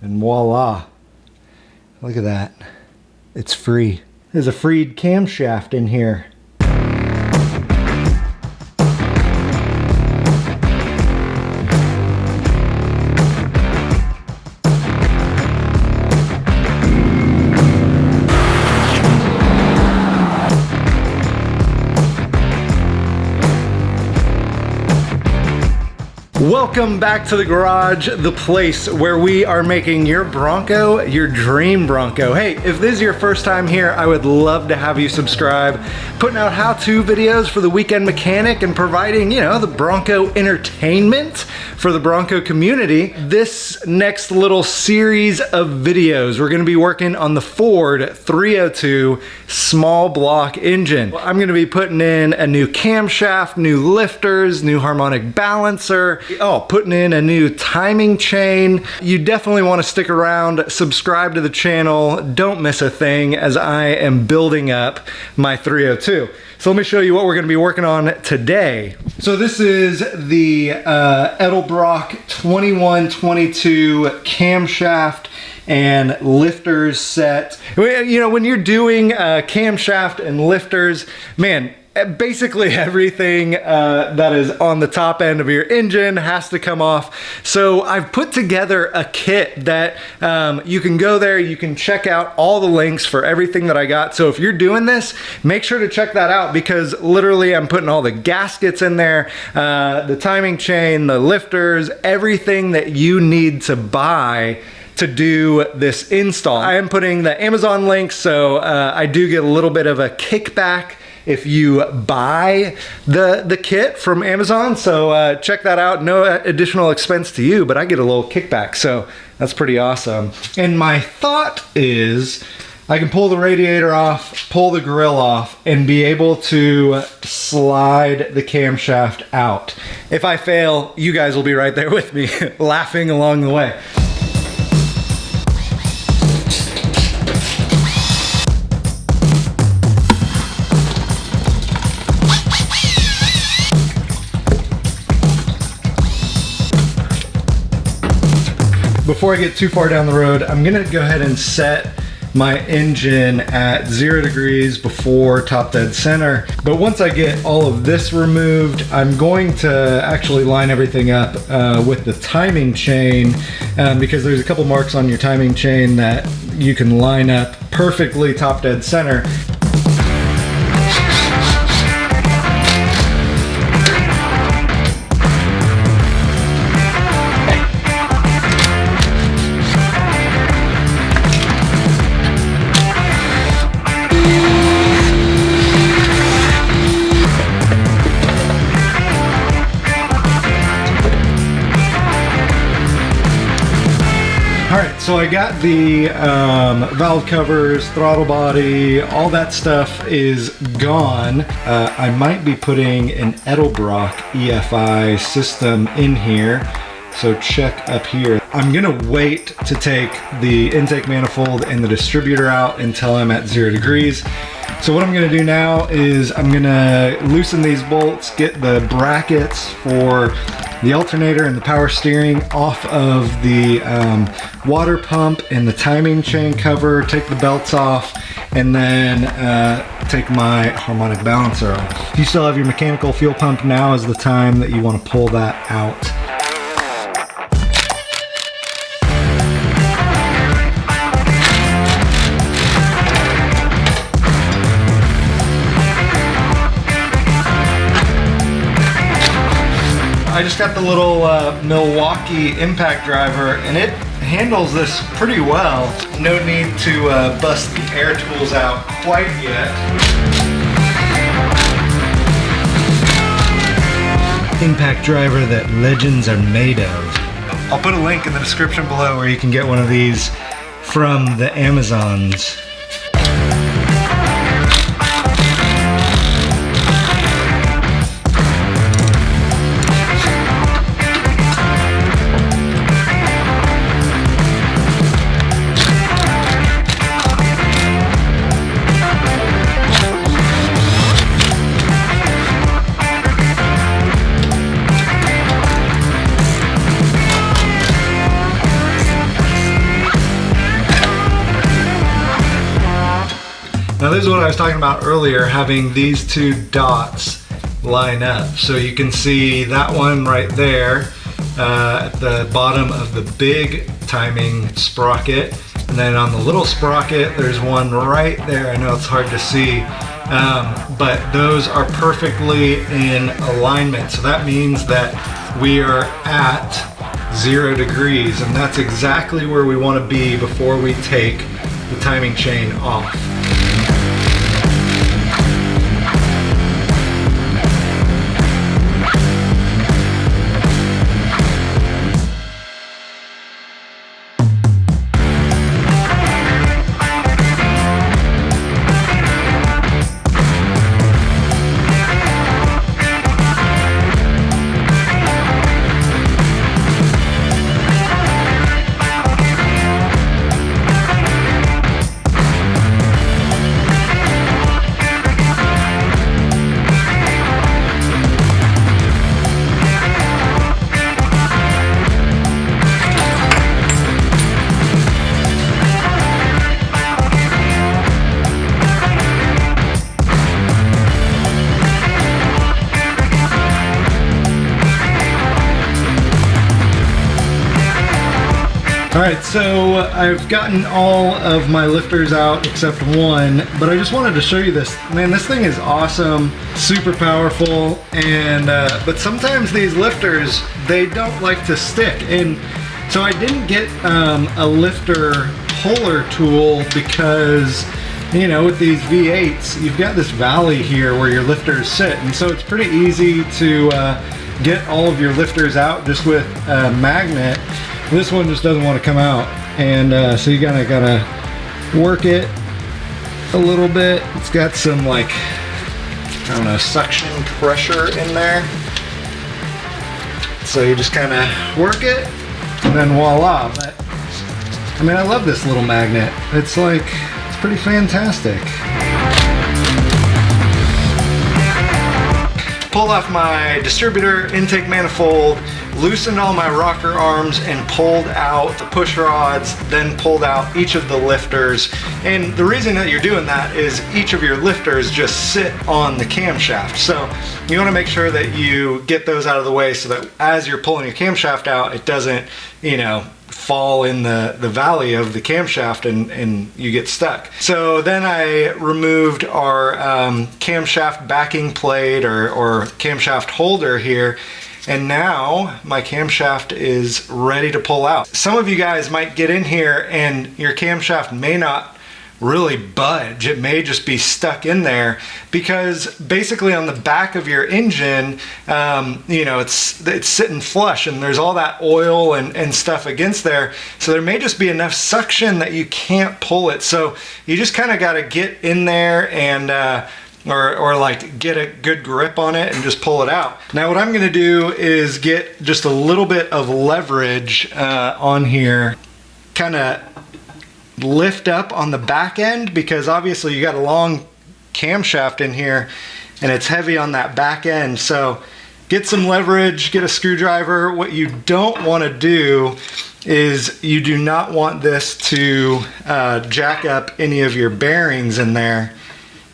And voila. Look at that. It's free. There's a freed camshaft in here. Welcome back to the garage, the place where we are making your Bronco your dream Bronco. Hey, if this is your first time here, I would love to have you subscribe. Putting out how-to videos for the weekend mechanic and providing, you know, the Bronco entertainment for the Bronco community. This next little series of videos, we're gonna be working on the Ford 302 small block engine. I'm gonna be putting in a new camshaft, new lifters, new harmonic balancer, putting in a new timing chain. You definitely want to stick around, subscribe to the channel, don't miss a thing as I am building up my 302. So let me show you what we're going to be working on today. So this is the Edelbrock 2122 camshaft and lifters set. You know, when you're doing camshaft and lifters, man, basically everything that is on the top end of your engine has to come off. So I've put together a kit that you can go there, you can check out all the links for everything that I got. So if you're doing this, make sure to check that out because literally I'm putting all the gaskets in there, the timing chain, the lifters, everything that you need to buy to do this install. I am putting the Amazon link, so I do get a little bit of a kickback if you buy the kit from Amazon. So check that out. No additional expense to you, but I get a little kickback. So that's pretty awesome. And my thought is I can pull the radiator off, pull the grill off, and be able to slide the camshaft out. If I fail, you guys will be right there with me laughing along the way. Before I get too far down the road, I'm gonna go ahead and set my engine at 0 degrees before top dead center. But once I get all of this removed, I'm going to actually line everything up with the timing chain because there's a couple marks on your timing chain that you can line up perfectly top dead center. So I got the valve covers, throttle body, all that stuff is gone. I might be putting an Edelbrock EFI system in here. So check up here. I'm gonna wait to take the intake manifold and the distributor out until I'm at 0 degrees. So what I'm gonna do now is I'm gonna loosen these bolts, get the brackets for the alternator and the power steering off of the water pump and the timing chain cover, take the belts off, and then take my harmonic balancer off. If you still have your mechanical fuel pump, now is the time that you want to pull that out. I just got the little Milwaukee impact driver and it handles this pretty well. No need to bust the air tools out quite yet. Impact driver that legends are made of. I'll put a link in the description below where you can get one of these from the Amazons. this is what I was talking about earlier, having these two dots line up. So you can see that one right there at the bottom of the big timing sprocket. And then on the little sprocket, there's one right there. I know it's hard to see, but those are perfectly in alignment. So that means that we are at 0 degrees, and that's exactly where we want to be before we take the timing chain off. Alright, so I've gotten all of my lifters out except one, but I just wanted to show you this. Man, this thing is awesome, super powerful, and but sometimes these lifters, they don't like to stick. And so I didn't get a lifter puller tool because, you know, with these V8s, you've got this valley here where your lifters sit, and so it's pretty easy to get all of your lifters out just with a magnet. This one just doesn't want to come out, and so you gotta work it a little bit. It's got some, like, I don't know, suction pressure in there. So you just kind of work it, and then voila. But I mean, I love this little magnet. It's like, it's pretty fantastic. Pulled off my distributor intake manifold, loosened all my rocker arms, and pulled out the push rods, then pulled out each of the lifters. And the reason that you're doing that is each of your lifters just sit on the camshaft. So you want to make sure that you get those out of the way so that as you're pulling your camshaft out, it doesn't, you know, fall in the valley of the camshaft and you get stuck. So then I removed our camshaft backing plate or camshaft holder here, and now my camshaft is ready to pull out. Some of you guys might get in here and your camshaft may not really budge. It may just be stuck in there because basically on the back of your engine, you know, it's sitting flush and there's all that oil and stuff against there. So there may just be enough suction that you can't pull it. So you just kind of got to get in there and or like get a good grip on it and just pull it out. Now what I'm going to do is get just a little bit of leverage on here, kind of lift up on the back end, because obviously you got a long camshaft in here and it's heavy on that back end. So get some leverage, get a screwdriver. What you don't want to do is you do not want this to jack up any of your bearings in there.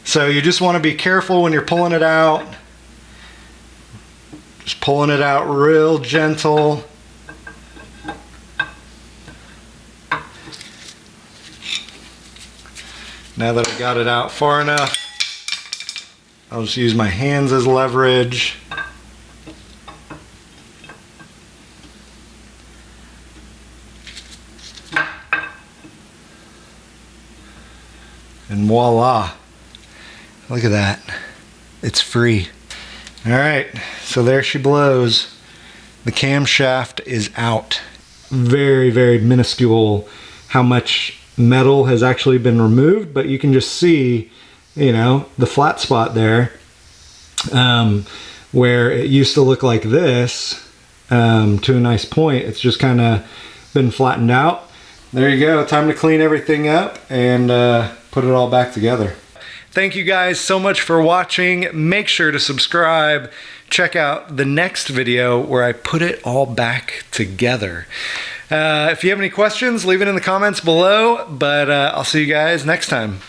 So you just want to be careful when you're pulling it out. Just pulling it out real gentle. Now that I got it out far enough, I'll just use my hands as leverage. And voila. Look at that. It's free. All right, so there she blows. The camshaft is out. Very, very minuscule how much metal has actually been removed, but you can just see, you know, the flat spot there where it used to look like this to a nice point. It's just kind of been flattened out. There you go. Time to clean everything up and put it all back together. Thank you guys so much for watching. Make sure to subscribe. Check out the next video where I put it all back together. If you have any questions, leave it in the comments below, but I'll see you guys next time.